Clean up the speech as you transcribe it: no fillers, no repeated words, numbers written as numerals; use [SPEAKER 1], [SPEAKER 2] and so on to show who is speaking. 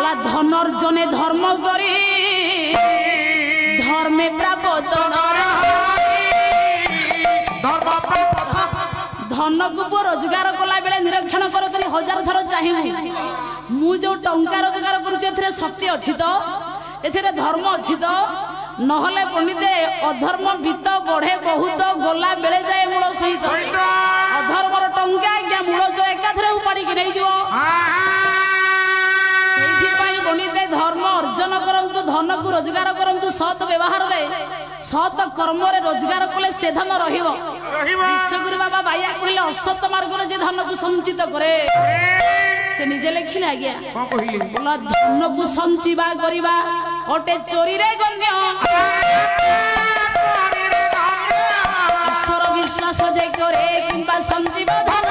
[SPEAKER 1] गला धनर्जने धर्म करी धर्मे प्राप्त धन को रोजगार कला बेले निरीक्षण कर हजार थर चाहिए मु जो टंका रोजगार करुचे शक्ति अच्छी तो एथिरे धर्म अच्छी तो नहले पंडिते अधर्म वित्त बढ़े बहुत गला बेले जाए मूल सहित अधर्मर टंका आज्ञा मूल जो एकाथरे उपाड़ी नहीं जीव पंडिते धर्म अर्जन करंतु धन को रोजगार करंतु सत व्यवहार रे सत कर्म रे रोजगार कले से धन रहिबो विश्वगुरु बाबा बाया कहले असत मार्ग रे जे धन को संचित करे से निजे लेखिले आज्ञा बोला धन को संचिबा करिबा ओटे चोरी रे गण्य ईश्वर विश्वास जे करे किंबा संजीव धन